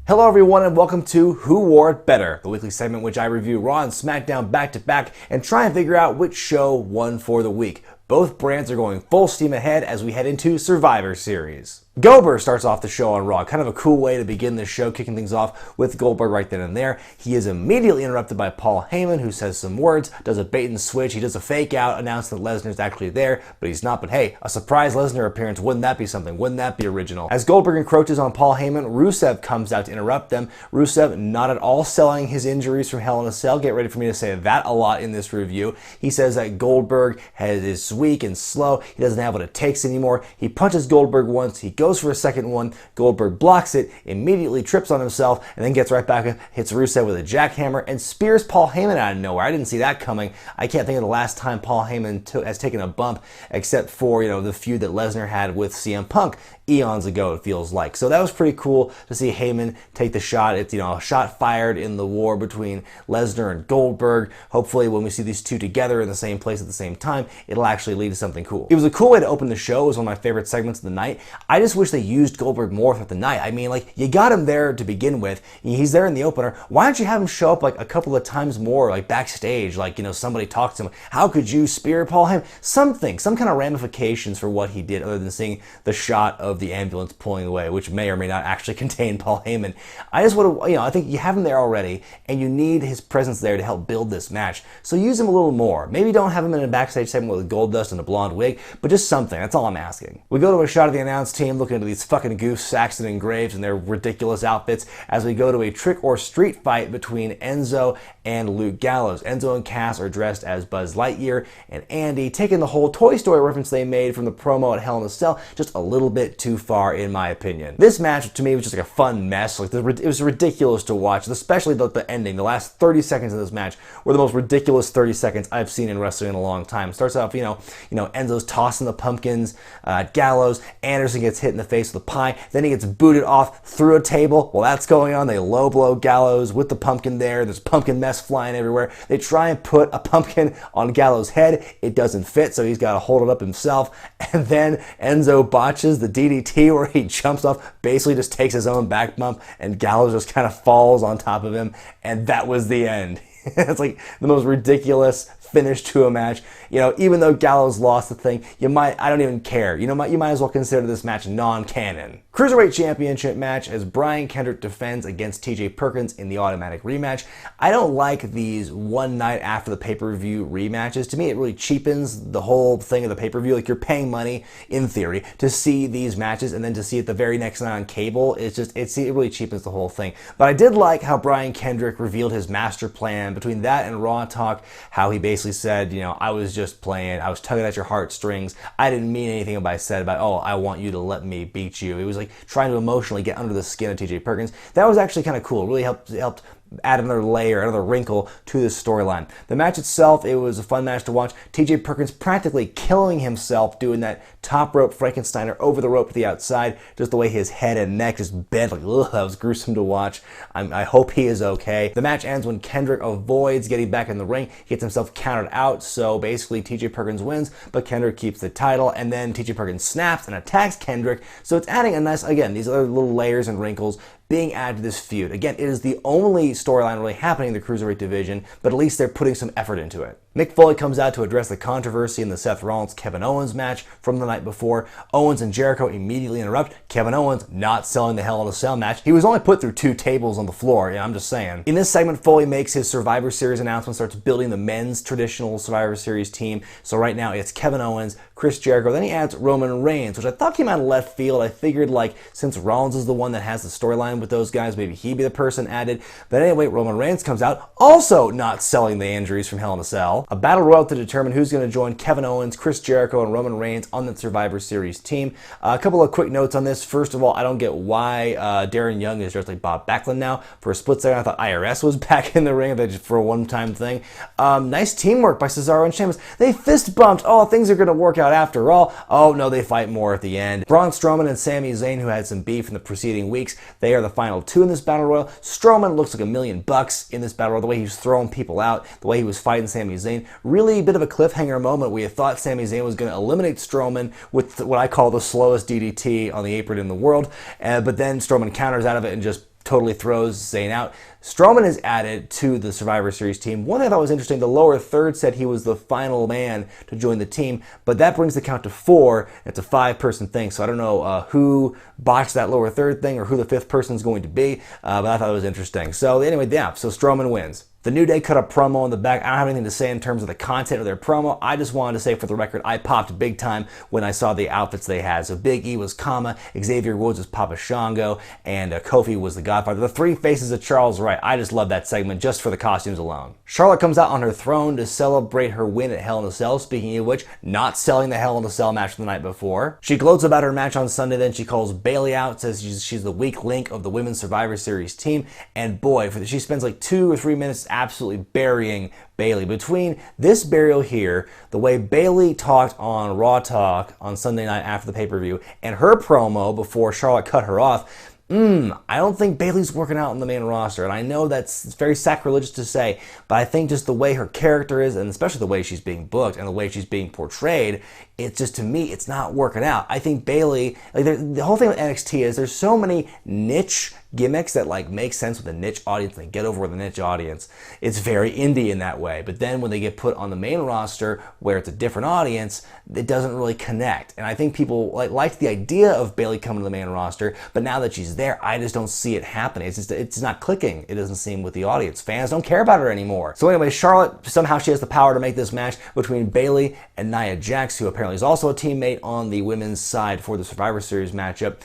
Hello everyone and welcome to Who Wore It Better, the weekly segment in which I review Raw and SmackDown back to back and try and figure out which show won for the week. Both brands are going full steam ahead as we head into Survivor Series. Goldberg starts off the show on Raw. Kind of a cool way to begin the show, kicking things off with Goldberg right then and there. He is immediately interrupted by Paul Heyman, who says some words, does a bait and switch. He does a fake out, announcing that Lesnar's actually there, but he's not. But hey, a surprise Lesnar appearance, wouldn't that be something? Wouldn't that be original? As Goldberg encroaches on Paul Heyman, Rusev comes out to interrupt them. Rusev not at all selling his injuries from Hell in a Cell. Get ready for me to say that a lot in this review. He says that Goldberg is weak and slow. He doesn't have what it takes anymore. He punches Goldberg once. He goes for a second one. Goldberg blocks it, immediately trips on himself, and then gets right back up, hits Rusev with a jackhammer, and spears Paul Heyman out of nowhere. I didn't see that coming. I can't think of the last time Paul Heyman has taken a bump, except for, the feud that Lesnar had with CM Punk eons ago, it feels like. So that was pretty cool to see Heyman take the shot. It's, a shot fired in the war between Lesnar and Goldberg. Hopefully when we see these two together in the same place at the same time, it'll actually lead to something cool. It was a cool way to open the show. It was one of my favorite segments of the night. I just wish they used Goldberg more throughout the night. I mean, you got him there to begin with. He's there in the opener. Why don't you have him show up a couple of times more, backstage, somebody talks to him. How could you spear Paul Heyman? Something, some kind of ramifications for what he did other than seeing the shot of the ambulance pulling away, which may or may not actually contain Paul Heyman. I just want to, I think you have him there already, and you need his presence there to help build this match. So use him a little more. Maybe don't have him in a backstage segment with Goldust and a blonde wig, but just something. That's all I'm asking. We go to a shot of the announce team looking at these fucking goofs, Saxton and Graves, and their ridiculous outfits as we go to a trick or street fight between Enzo and Luke Gallows. Enzo and Cass are dressed as Buzz Lightyear and Andy, taking the whole Toy Story reference they made from the promo at Hell in a Cell just a little bit too far, in my opinion. This match, to me, was just a fun mess. It was ridiculous to watch, especially the ending. The last 30 seconds of this match were the most ridiculous 30 seconds I've seen in wrestling in a long time. It starts off, Enzo's tossing the pumpkins at Gallows. Anderson gets hit in the face with a pie. Then he gets booted off through a table. While that's going on, they low blow Gallows with the pumpkin there. There's pumpkin mess flying everywhere. They try and put a pumpkin on Gallows' head. It doesn't fit, so he's got to hold it up himself. And then Enzo botches the DDT where he jumps off, basically just takes his own back bump, and Gallows just kind of falls on top of him, and that was the end. It's the most ridiculous finish to a match. Even though Gallows lost the thing, I don't even care. You might as well consider this match non-canon. Cruiserweight Championship match as Brian Kendrick defends against TJ Perkins in the automatic rematch. I don't like these one night after the pay-per-view rematches. To me, it really cheapens the whole thing of the pay-per-view. You're paying money, in theory, to see these matches, and then to see it the very next night on cable, it really cheapens the whole thing. But I did like how Brian Kendrick revealed his master plan between that and Raw Talk, how he basically said, I was just playing, I was tugging at your heartstrings. I didn't mean anything by said about, oh, I want you to let me beat you. It was trying to emotionally get under the skin of TJ Perkins. That was actually kind of cool. It really helped add another layer, another wrinkle to this storyline. The match itself, it was a fun match to watch. TJ Perkins practically killing himself doing that top rope Frankensteiner over the rope to the outside, just the way his head and neck just bent, that was gruesome to watch. I hope he is okay. The match ends when Kendrick avoids getting back in the ring. He gets himself counted out, so basically TJ Perkins wins, but Kendrick keeps the title, and then TJ Perkins snaps and attacks Kendrick, so it's adding a nice, again, these other little layers and wrinkles being added to this feud. Again, it is the only storyline really happening in the Cruiserweight division, but at least they're putting some effort into it. Mick Foley comes out to address the controversy in the Seth Rollins-Kevin Owens match from the night before. Owens and Jericho immediately interrupt. Kevin Owens not selling the Hell in a Cell match. He was only put through 2 tables on the floor, I'm just saying. In this segment, Foley makes his Survivor Series announcement, starts building the men's traditional Survivor Series team. So right now it's Kevin Owens, Chris Jericho, then he adds Roman Reigns, which I thought came out of left field. I figured since Rollins is the one that has the storyline with those guys, maybe he'd be the person added. But anyway, Roman Reigns comes out, also not selling the injuries from Hell in a Cell. A battle royal to determine who's going to join Kevin Owens, Chris Jericho, and Roman Reigns on the Survivor Series team. A couple of quick notes on this. First of all, I don't get why Darren Young is dressed like Bob Backlund now. For a split second, I thought IRS was back in the ring just for a one-time thing. Nice teamwork by Cesaro and Sheamus. They fist bumped. Oh, things are going to work out after all. Oh, no, they fight more at the end. Braun Strowman and Sami Zayn, who had some beef in the preceding weeks, they are the final 2 in this battle royal. Strowman looks like $1 million in this battle royal. The way he was throwing people out, the way he was fighting Sami Zayn, really a bit of a cliffhanger moment. We had thought Sami Zayn was going to eliminate Strowman with what I call the slowest DDT on the apron in the world, but then Strowman counters out of it and just totally throws Zayn out. Strowman is added to the Survivor Series team. One thing I thought was interesting, the lower third said he was the final man to join the team, but that brings the count to 4. It's a 5-person thing, so I don't know who botched that lower third thing or who the 5th person is going to be, but I thought it was interesting. So anyway, yeah, so Strowman wins. The New Day cut a promo in the back. I don't have anything to say in terms of the content of their promo. I just wanted to say for the record, I popped big time when I saw the outfits they had. So Big E was Kama, Xavier Woods was Papa Shango, and Kofi was the Godfather. The 3 faces of Charles Wright. I just love that segment just for the costumes alone. Charlotte comes out on her throne to celebrate her win at Hell in a Cell. Speaking of which, not selling the Hell in a Cell match the night before. She gloats about her match on Sunday, then she calls Bayley out, says she's the weak link of the Women's Survivor Series team, and boy, she spends like 2 or 3 minutes absolutely burying Bayley. Between this burial here, the way Bayley talked on Raw Talk on Sunday night after the pay-per-view, and her promo before Charlotte cut her off, I don't think Bayley's working out on the main roster, and I know that's very sacrilegious to say, but I think just the way her character is, and especially the way she's being booked and the way she's being portrayed, it's just, to me, it's not working out. I think Bayley, like the whole thing with NXT is there's so many niche gimmicks that like make sense with a niche audience, and they get over with a niche audience. It's very indie in that way, but then when they get put on the main roster where it's a different audience, it doesn't really connect. And I think people liked the idea of Bayley coming to the main roster, but now that she's there, I just don't see it happening. It's not clicking. It doesn't seem with the audience. Fans don't care about her anymore. So anyway, Charlotte, somehow she has the power to make this match between Bayley and Nia Jax, who apparently is also a teammate on the women's side for the Survivor Series matchup.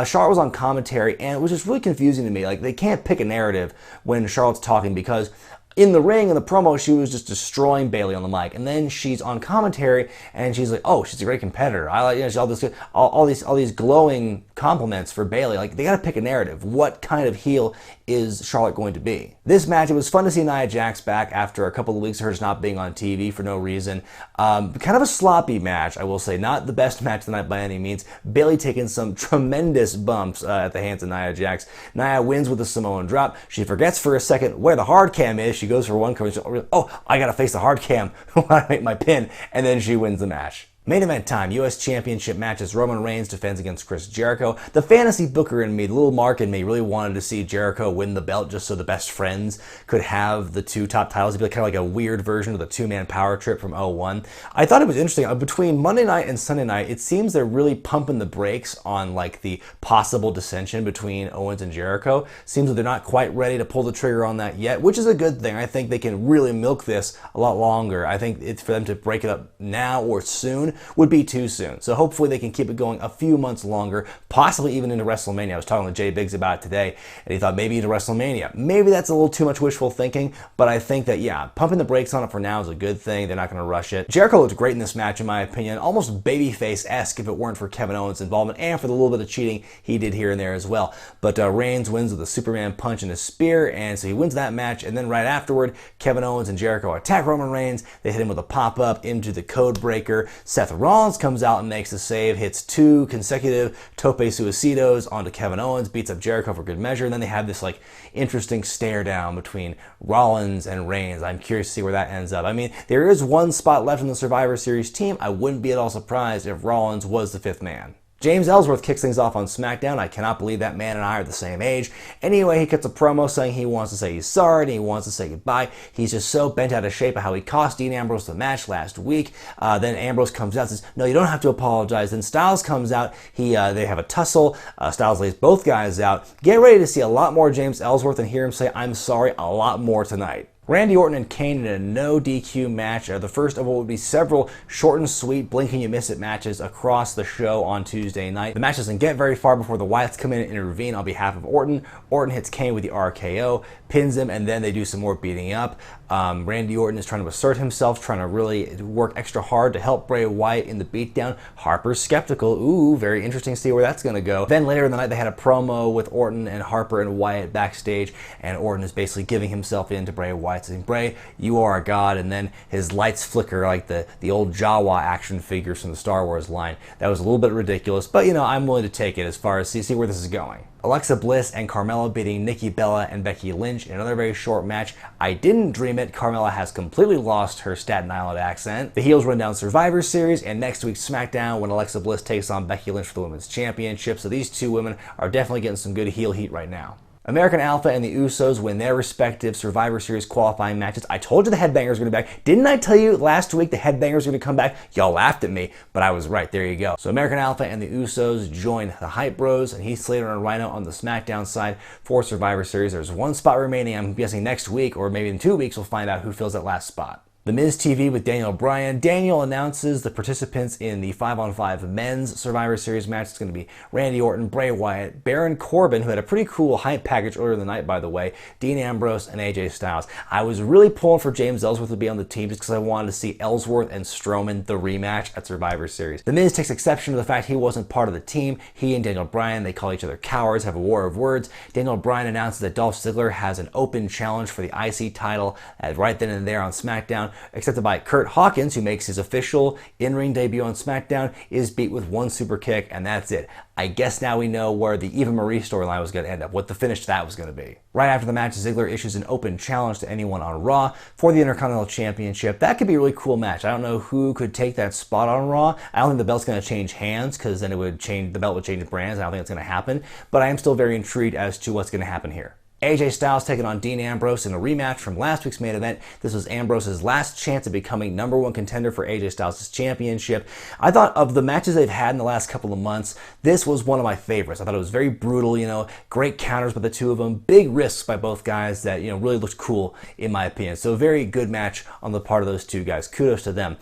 Charlotte was on commentary, and it was just really confusing to me. Like, they can't pick a narrative when Charlotte's talking, because in the ring, in the promo, she was just destroying Bayley on the mic, and then she's on commentary, and she's like, "Oh, she's a great competitor. I like, she's all these glowing compliments for Bayley." Like, they got to pick a narrative. What kind of heel is Charlotte going to be? This match, it was fun to see Nia Jax back after a couple of weeks of her just not being on TV for no reason. Kind of a sloppy match, I will say. Not the best match of the night by any means. Bayley taking some tremendous bumps at the hands of Nia Jax. Nia wins with a Samoan drop. She forgets for a second where the hard cam is. She goes for one cover. Oh, I gotta face the hard cam when I make my pin, and then she wins the match. Main event time, U.S. Championship matches. Roman Reigns defends against Chris Jericho. The fantasy booker in me, the little Mark in me, really wanted to see Jericho win the belt just so the best friends could have the 2 top titles. It'd be kind of like a weird version of the 2-man power trip from 01. I thought it was interesting. Between Monday night and Sunday night, it seems they're really pumping the brakes on like the possible dissension between Owens and Jericho. Seems like they're not quite ready to pull the trigger on that yet, which is a good thing. I think they can really milk this a lot longer. I think it's for them to break it up now or soon would be too soon. So hopefully they can keep it going a few months longer, possibly even into WrestleMania. I was talking to Jay Biggs about it today, and he thought maybe into WrestleMania. Maybe that's a little too much wishful thinking, but I think that, yeah, pumping the brakes on it for now is a good thing. They're not going to rush it. Jericho looked great in this match, in my opinion, almost babyface-esque if it weren't for Kevin Owens' involvement and for the little bit of cheating he did here and there as well. But Reigns wins with a Superman punch and a spear, and so he wins that match, and then right afterward, Kevin Owens and Jericho attack Roman Reigns. They hit him with a pop-up into the code breaker. Seth Rollins comes out and makes the save, hits 2 consecutive tope suicidos onto Kevin Owens, beats up Jericho for good measure, and then they have this like interesting stare down between Rollins and Reigns. I'm curious to see where that ends up. I mean, there is 1 spot left in the Survivor Series team. I wouldn't be at all surprised if Rollins was the 5th man. James Ellsworth kicks things off on SmackDown. I cannot believe that man and I are the same age. Anyway, he cuts a promo saying he wants to say he's sorry and he wants to say goodbye. He's just so bent out of shape of how he cost Dean Ambrose the match last week. Then Ambrose comes out and says, "No, you don't have to apologize." Then Styles comes out. They have a tussle. Styles lays both guys out. Get ready to see a lot more James Ellsworth and hear him say "I'm sorry" a lot more tonight. Randy Orton and Kane in a no DQ match, the first of what would be several short and sweet blink and you miss it matches across the show on Tuesday night. The match doesn't get very far before the Wyatts come in and intervene on behalf of Orton. Orton hits Kane with the RKO, pins him, and then they do some more beating up. Randy Orton is trying to assert himself, trying to really work extra hard to help Bray Wyatt in the beatdown. Harper's skeptical. Ooh, very interesting to see where that's going to go. Then later in the night, they had a promo with Orton and Harper and Wyatt backstage, and Orton is basically giving himself in to Bray Wyatt, saying, "Bray, you are a god," and then his lights flicker like the old Jawa action figures from the Star Wars line. That was a little bit ridiculous, but you know, I'm willing to take it as far as see where this is going. Alexa Bliss and Carmella beating Nikki Bella and Becky Lynch in another very short match. I didn't dream it. Carmella has completely lost her Staten Island accent. The heels run down Survivor Series and next week's SmackDown when Alexa Bliss takes on Becky Lynch for the Women's Championship. So these 2 women are definitely getting some good heel heat right now. American Alpha and the Usos win their respective Survivor Series qualifying matches. I told you the Headbangers were going to be back. Didn't I tell you last week the Headbangers were going to come back? Y'all laughed at me, but I was right. There you go. So American Alpha and the Usos join the Hype Bros and Heath Slater and Rhino on the SmackDown side for Survivor Series. There's one spot remaining. I'm guessing next week or maybe in 2 weeks we'll find out who fills that last spot. The Miz TV with Daniel Bryan. Daniel announces the participants in the 5-on-5 men's Survivor Series match. It's going to be Randy Orton, Bray Wyatt, Baron Corbin, who had a pretty cool hype package earlier in the night, by the way, Dean Ambrose, and AJ Styles. I was really pulling for James Ellsworth to be on the team just because I wanted to see Ellsworth and Strowman, the rematch at Survivor Series. The Miz takes exception to the fact he wasn't part of the team. He and Daniel Bryan, they call each other cowards, have a war of words. Daniel Bryan announces that Dolph Ziggler has an open challenge for the IC title right then and there on SmackDown, accepted by Kurt Hawkins, who makes his official in-ring debut on SmackDown, is beat with one super kick, and that's it. I guess now we know where the Eva Marie storyline was going to end up, what the finish to that was going to be. Right after the match, Ziggler issues an open challenge to anyone on Raw for the Intercontinental Championship. That could be a really cool match. I don't know who could take that spot on Raw. I don't think the belt's going to change hands because then the belt would change brands. I don't think it's going to happen, but I am still very intrigued as to what's going to happen here. AJ Styles taking on Dean Ambrose in a rematch from last week's main event. This was Ambrose's last chance of becoming #1 contender for AJ Styles' championship. I thought of the matches they've had in the last couple of months, this was one of my favorites. I thought it was very brutal, great counters by the two of them, big risks by both guys that, really looked cool in my opinion. So a very good match on the part of those two guys. Kudos to them.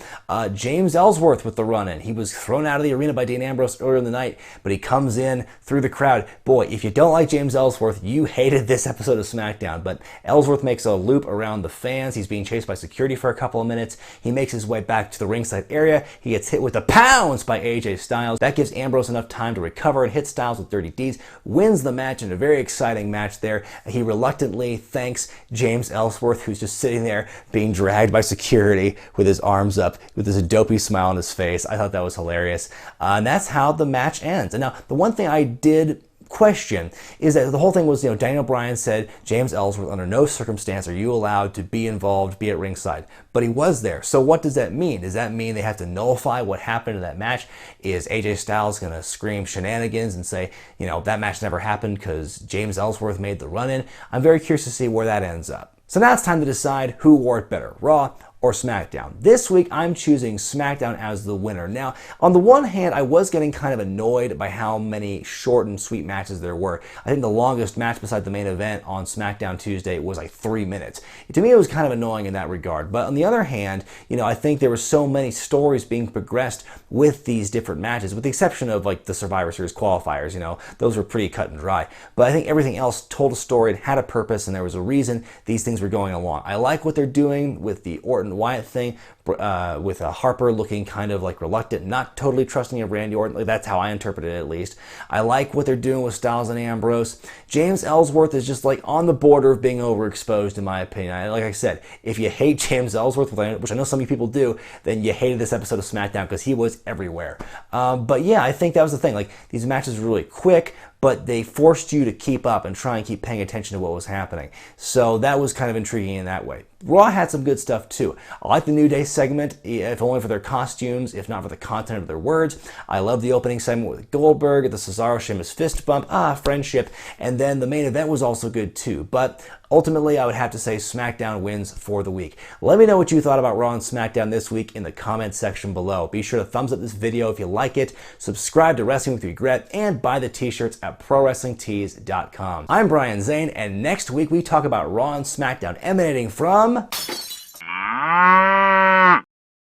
James Ellsworth with the run-in. He was thrown out of the arena by Dean Ambrose earlier in the night, but he comes in through the crowd. Boy, if you don't like James Ellsworth, you hated this episode of SmackDown, but Ellsworth makes a loop around the fans. He's being chased by security for a couple of minutes. He makes his way back to the ringside area. He gets hit with the pounds by AJ Styles. That gives Ambrose enough time to recover and hit Styles with dirty deeds. Wins the match in a very exciting match there. He reluctantly thanks James Ellsworth, who's just sitting there being dragged by security with his arms up, with this dopey smile on his face. I thought that was hilarious. And that's how the match ends. And now, the one thing I did question is that the whole thing was, Daniel Bryan said, James Ellsworth, under no circumstance are you allowed to be involved, be at ringside. But he was there. So what does that mean? Does that mean they have to nullify what happened in that match? Is AJ Styles going to scream shenanigans and say, that match never happened because James Ellsworth made the run-in? I'm very curious to see where that ends up. So now it's time to decide who wore it better, Raw or SmackDown. This week, I'm choosing SmackDown as the winner. Now, on the one hand, I was getting kind of annoyed by how many short and sweet matches there were. I think the longest match beside the main event on SmackDown Tuesday was like 3 minutes. To me, it was kind of annoying in that regard. But on the other hand, I think there were so many stories being progressed with these different matches, with the exception of like the Survivor Series qualifiers, those were pretty cut and dry. But I think everything else told a story, it had a purpose, and there was a reason these things were going along. I like what they're doing with the Orton Wyatt thing, with Harper looking kind of like reluctant, not totally trusting in Randy Orton. That's how I interpret it, at least. I like what they're doing with Styles and Ambrose. James Ellsworth is just like on the border of being overexposed, in my opinion. Like I said, if you hate James Ellsworth, which I know some of you people do, then you hated this episode of SmackDown because he was everywhere. But yeah, I think that was the thing. Like, these matches were really quick, but they forced you to keep up and try and keep paying attention to what was happening. So that was kind of intriguing in that way. Raw had some good stuff too. I like the New Day segment, if only for their costumes, if not for the content of their words. I love the opening segment with Goldberg, the Cesaro-Sheamus fist bump, friendship, and then the main event was also good too. But ultimately, I would have to say SmackDown wins for the week. Let me know what you thought about Raw and SmackDown this week in the comments section below. Be sure to thumbs up this video if you like it, subscribe to Wrestling with Regret, and buy the t-shirts at ProWrestlingTees.com. I'm Brian Zane, and next week we talk about Raw and SmackDown emanating from